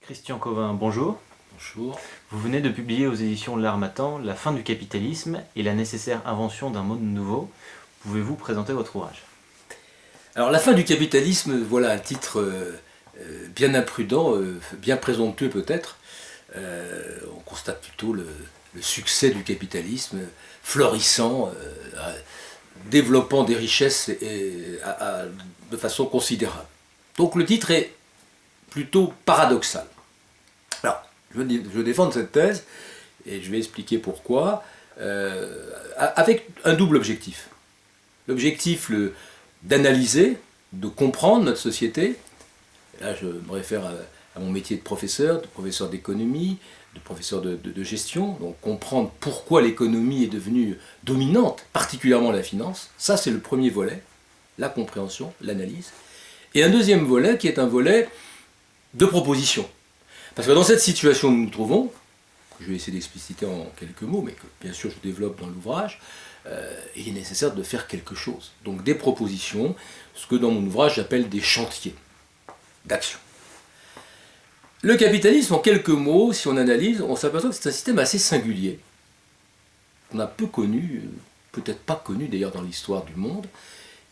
Christian Covin, bonjour. Bonjour. Vous venez de publier aux éditions de l'Harmattan La fin du capitalisme et la nécessaire invention d'un monde nouveau. Pouvez-vous présenter votre ouvrage? Alors la fin du capitalisme, voilà un titre bien imprudent, bien présomptueux peut-être. On constate plutôt le succès du capitalisme, florissant, développant des richesses de façon considérable. Donc le titre est plutôt paradoxal. Alors, je veux défendre cette thèse, et je vais expliquer pourquoi, avec un double objectif. L'objectif d'analyser, de comprendre notre société. Et là, je me réfère à mon métier de professeur d'économie, de professeur de gestion. Donc, comprendre pourquoi l'économie est devenue dominante, particulièrement la finance. Ça, c'est le premier volet, la compréhension, l'analyse. Et un deuxième volet qui est un volet de proposition. Parce que dans cette situation où nous nous trouvons, que je vais essayer d'expliciter en quelques mots, mais que bien sûr je développe dans l'ouvrage, il est nécessaire de faire quelque chose. Donc des propositions, ce que dans mon ouvrage j'appelle des chantiers d'action. Le capitalisme, en quelques mots, si on analyse, on s'aperçoit que c'est un système assez singulier, qu'on a peu connu, peut-être pas connu d'ailleurs dans l'histoire du monde,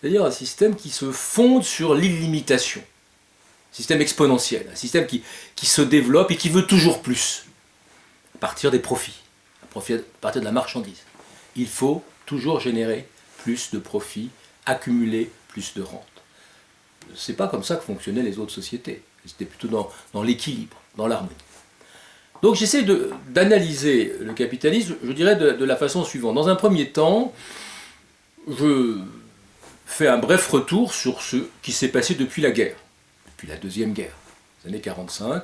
c'est-à-dire un système qui se fonde sur l'illimitation, un système exponentiel, un système qui se développe et qui veut toujours plus, à partir des profits, à partir de la marchandise. Il faut toujours générer plus de profits, accumuler plus de rentes. C'est pas comme ça que fonctionnaient les autres sociétés. C'était plutôt dans l'équilibre, dans l'harmonie. Donc j'essaie d'analyser le capitalisme, je dirais, de la façon suivante. Dans un premier temps, je fais un bref retour sur ce qui s'est passé depuis la guerre, depuis la Deuxième Guerre, les années 1945,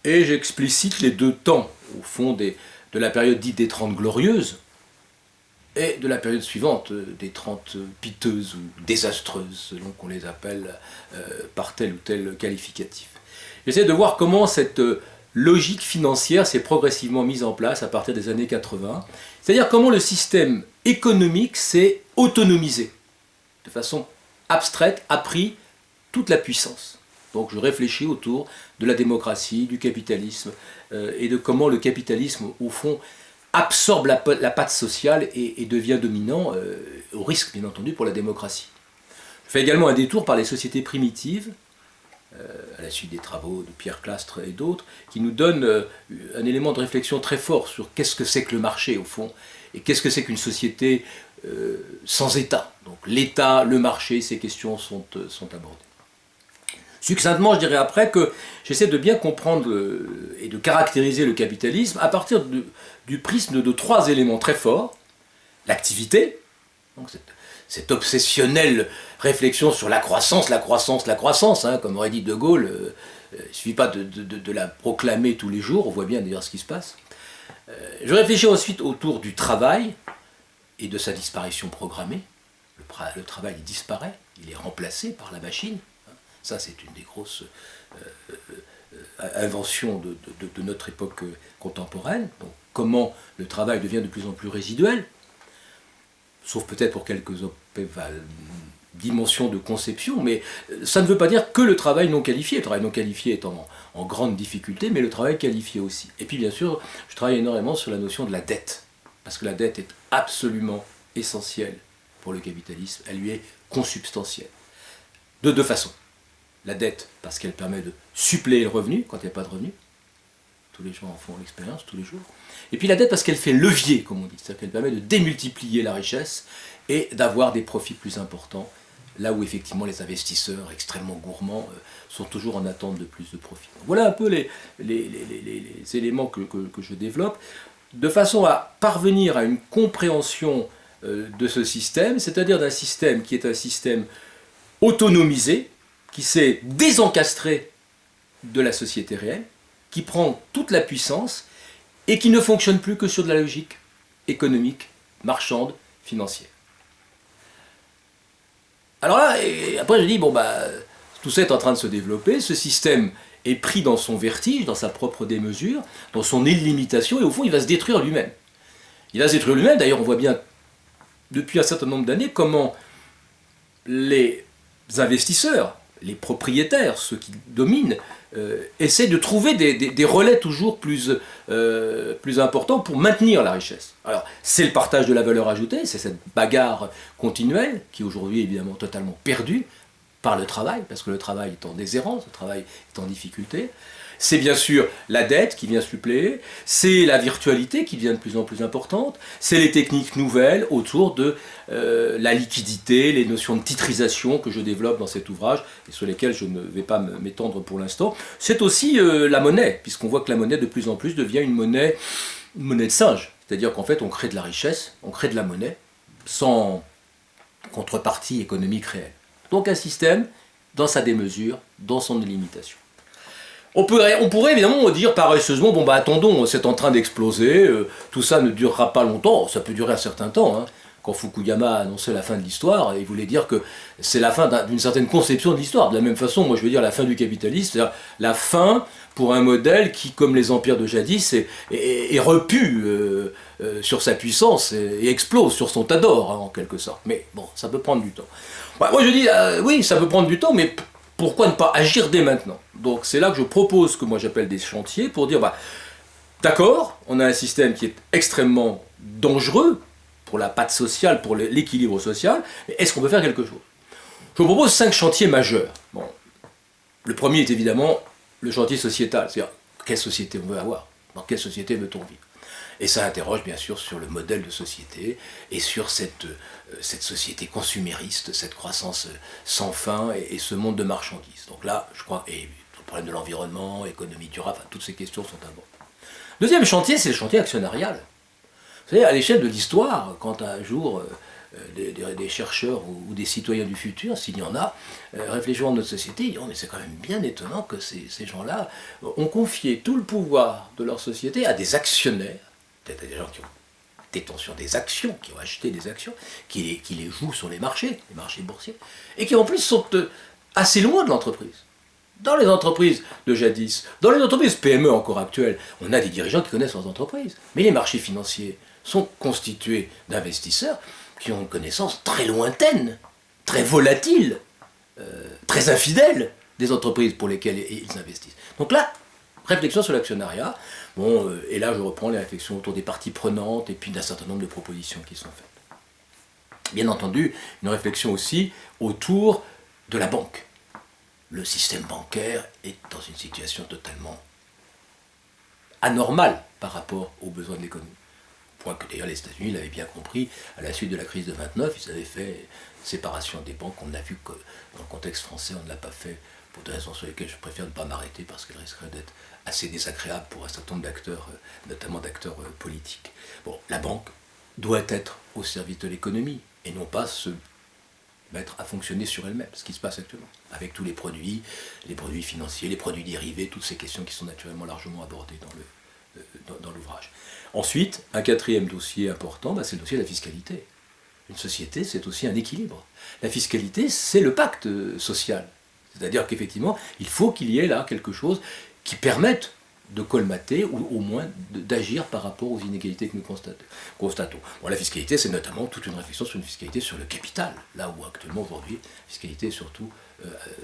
et j'explicite les deux temps, au fond, de la période dite des 30 glorieuses, et de la période suivante, des 30 piteuses ou désastreuses, selon qu'on les appelle par tel ou tel qualificatif. J'essaie de voir comment cette logique financière s'est progressivement mise en place à partir des années 80, c'est-à-dire comment le système économique s'est autonomisé, de façon abstraite, a pris toute la puissance. Donc je réfléchis autour de la démocratie, du capitalisme, et de comment le capitalisme, au fond, absorbe la patte sociale et devient dominant, au risque, bien entendu, pour la démocratie. Je fais également un détour par les sociétés primitives, à la suite des travaux de Pierre Clastres et d'autres, qui nous donnent un élément de réflexion très fort sur qu'est-ce que c'est que le marché, au fond, et qu'est-ce que c'est qu'une société sans État. Donc l'État, le marché, ces questions sont abordées. Succinctement, je dirais après que j'essaie de bien comprendre et de caractériser le capitalisme à partir du prisme de trois éléments très forts. L'activité, donc cette obsessionnelle réflexion sur la croissance, hein, comme aurait dit De Gaulle, il ne suffit pas de la proclamer tous les jours, on voit bien d'ailleurs ce qui se passe. Je réfléchis ensuite autour du travail et de sa disparition programmée. Le travail disparaît, il est remplacé par la machine. Ça, c'est une des grosses inventions de notre époque contemporaine. Donc, comment le travail devient de plus en plus résiduel, sauf peut-être pour quelques dimensions de conception, mais ça ne veut pas dire que le travail non qualifié. Le travail non qualifié est en grande difficulté, mais le travail qualifié aussi. Et puis, bien sûr, je travaille énormément sur la notion de la dette, parce que la dette est absolument essentielle pour le capitalisme. Elle lui est consubstantielle. De deux façons. La dette, parce qu'elle permet de suppléer le revenu quand il n'y a pas de revenu. Tous les gens en font l'expérience, tous les jours. Et puis la dette, parce qu'elle fait levier, comme on dit. C'est-à-dire qu'elle permet de démultiplier la richesse et d'avoir des profits plus importants, là où effectivement les investisseurs extrêmement gourmands sont toujours en attente de plus de profits. Voilà un peu les éléments que je développe, de façon à parvenir à une compréhension de ce système, c'est-à-dire d'un système qui est un système autonomisé, qui s'est désencastré de la société réelle, qui prend toute la puissance et qui ne fonctionne plus que sur de la logique économique, marchande, financière. Alors là, et après je dis, tout ça est en train de se développer, ce système est pris dans son vertige, dans sa propre démesure, dans son illimitation, et au fond il va se détruire lui-même. Il va se détruire lui-même, d'ailleurs on voit bien depuis un certain nombre d'années comment les investisseurs, les propriétaires, ceux qui dominent, essaient de trouver des relais toujours plus importants pour maintenir la richesse. Alors, c'est le partage de la valeur ajoutée, c'est cette bagarre continuelle qui aujourd'hui est évidemment totalement perdue par le travail, parce que le travail est en déshérence, le travail est en difficulté. C'est bien sûr la dette qui vient suppléer, c'est la virtualité qui devient de plus en plus importante, c'est les techniques nouvelles autour de la liquidité, les notions de titrisation que je développe dans cet ouvrage et sur lesquelles je ne vais pas m'étendre pour l'instant. C'est aussi la monnaie, puisqu'on voit que la monnaie de plus en plus devient une monnaie de singe. C'est-à-dire qu'en fait on crée de la richesse, on crée de la monnaie sans contrepartie économique réelle. Donc un système dans sa démesure, dans son illimitation. On pourrait évidemment dire paresseusement, bon bah attendons, c'est en train d'exploser, tout ça ne durera pas longtemps, ça peut durer un certain temps. Hein. Quand Fukuyama a annoncé la fin de l'histoire, il voulait dire que c'est la fin d'une certaine conception de l'histoire. De la même façon, moi je veux dire la fin du capitalisme, c'est-à-dire la fin pour un modèle qui, comme les empires de jadis, est repu sur sa puissance et explose sur son tas d'or, hein, en quelque sorte. Mais bon, ça peut prendre du temps. Ouais, moi je dis, oui, ça peut prendre du temps, mais pourquoi ne pas agir dès maintenant? Donc c'est là que je propose ce que moi j'appelle des chantiers pour dire, d'accord, on a un système qui est extrêmement dangereux pour la patte sociale, pour l'équilibre social, mais est-ce qu'on peut faire quelque chose? Je vous propose 5 chantiers majeurs. Bon, le premier est évidemment le chantier sociétal, c'est-à-dire quelle société on veut avoir, dans quelle société veut-on vivre? Et ça interroge bien sûr sur le modèle de société et sur cette société consumériste, cette croissance sans fin et ce monde de marchandises. Donc là, je crois, et le problème de l'environnement, économie durable, toutes ces questions sont importantes. Deuxième chantier, c'est le chantier actionnarial. Vous savez, à l'échelle de l'histoire, quand un jour des chercheurs ou des citoyens du futur, s'il y en a, réfléchiront à notre société, ils diront, mais c'est quand même bien étonnant que ces gens-là ont confié tout le pouvoir de leur société à des actionnaires, peut-être à des gens qui ont détention des actions, qui ont acheté des actions, qui les jouent sur les marchés boursiers, et qui en plus sont assez loin de l'entreprise. Dans les entreprises de jadis, dans les entreprises PME encore actuelles, on a des dirigeants qui connaissent leurs entreprises. Mais les marchés financiers sont constitués d'investisseurs qui ont une connaissance très lointaine, très volatile, très infidèle des entreprises pour lesquelles ils investissent. Donc là, réflexion sur l'actionnariat. Bon, et là, je reprends les réflexions autour des parties prenantes et puis d'un certain nombre de propositions qui sont faites. Bien entendu, une réflexion aussi autour de la banque. Le système bancaire est dans une situation totalement anormale par rapport aux besoins de l'économie. Point que d'ailleurs les États-Unis l'avaient bien compris à la suite de la crise de 29, ils avaient fait séparation des banques. On a vu que dans le contexte français, on ne l'a pas fait pour des raisons sur lesquelles je préfère ne pas m'arrêter parce qu'elles risqueraient d'être assez désagréables pour un certain nombre d'acteurs, notamment d'acteurs politiques. Bon, la banque doit être au service de l'économie et non pas se mettre à fonctionner sur elle-même, ce qui se passe actuellement, avec tous les produits financiers, les produits dérivés, toutes ces questions qui sont naturellement largement abordées dans l'ouvrage. Ensuite, un quatrième dossier important, c'est le dossier de la fiscalité. Une société, c'est aussi un équilibre. La fiscalité, c'est le pacte social. C'est-à-dire qu'effectivement, il faut qu'il y ait là quelque chose qui permette de colmater ou au moins d'agir par rapport aux inégalités que nous constatons. Bon, la fiscalité, c'est notamment toute une réflexion sur une fiscalité sur le capital, là où actuellement aujourd'hui, la fiscalité est surtout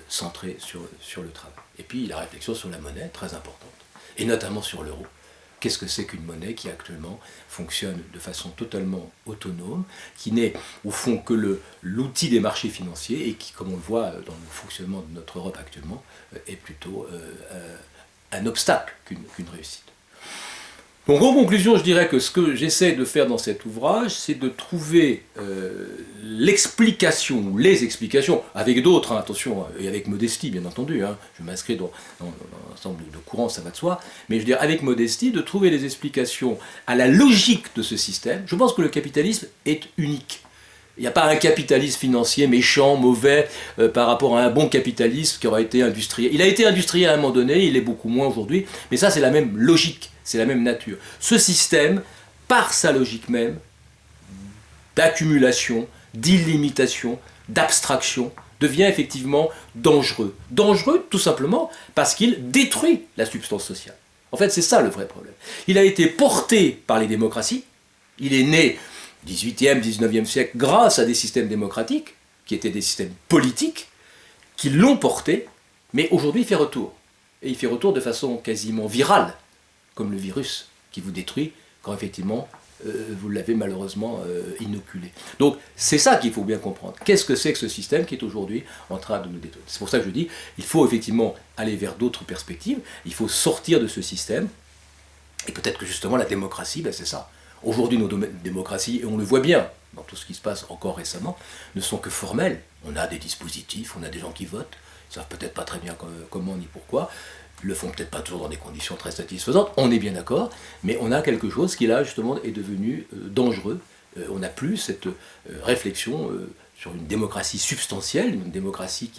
centrée sur le travail. Et puis la réflexion sur la monnaie, très importante, et notamment sur l'euro. Qu'est-ce que c'est qu'une monnaie qui actuellement fonctionne de façon totalement autonome, qui n'est au fond que l'outil des marchés financiers et qui, comme on le voit dans le fonctionnement de notre Europe actuellement, est plutôt un obstacle qu'une réussite. Donc en conclusion, je dirais que ce que j'essaie de faire dans cet ouvrage, c'est de trouver l'explication, ou les explications, avec d'autres, hein, attention, et avec modestie bien entendu, hein, je m'inscris dans un ensemble de courants, ça va de soi, mais je veux dire avec modestie, de trouver les explications à la logique de ce système. Je pense que le capitalisme est unique. Il n'y a pas un capitalisme financier méchant, mauvais, par rapport à un bon capitalisme qui aurait été industriel. Il a été industriel à un moment donné, il est beaucoup moins aujourd'hui, mais ça c'est la même logique, c'est la même nature. Ce système, par sa logique même, d'accumulation, d'illimitation, d'abstraction, devient effectivement dangereux. Dangereux tout simplement parce qu'il détruit la substance sociale. En fait c'est ça le vrai problème. Il a été porté par les démocraties, il est né 18e, 19e siècle, grâce à des systèmes démocratiques, qui étaient des systèmes politiques, qui l'ont porté, mais aujourd'hui il fait retour. Et il fait retour de façon quasiment virale, comme le virus qui vous détruit quand effectivement vous l'avez malheureusement inoculé. Donc c'est ça qu'il faut bien comprendre. Qu'est-ce que c'est que ce système qui est aujourd'hui en train de nous détruire? C'est pour ça que je dis, il faut effectivement aller vers d'autres perspectives, il faut sortir de ce système, et peut-être que justement la démocratie, ben c'est ça. Aujourd'hui nos démocraties, et on le voit bien dans tout ce qui se passe encore récemment, ne sont que formelles. On a des dispositifs, on a des gens qui votent, ils ne savent peut-être pas très bien comment ni pourquoi, ils le font peut-être pas toujours dans des conditions très satisfaisantes, on est bien d'accord, mais on a quelque chose qui là justement est devenu dangereux. On n'a plus cette réflexion sur une démocratie substantielle, une démocratie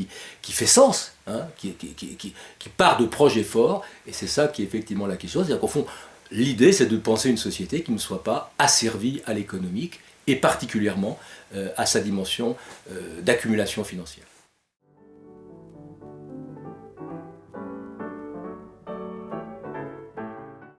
qui fait sens, hein, qui part de projets forts, et c'est ça qui est effectivement la question. C'est-à-dire qu'au fond, l'idée c'est de penser une société qui ne soit pas asservie à l'économique, et particulièrement à sa dimension d'accumulation financière.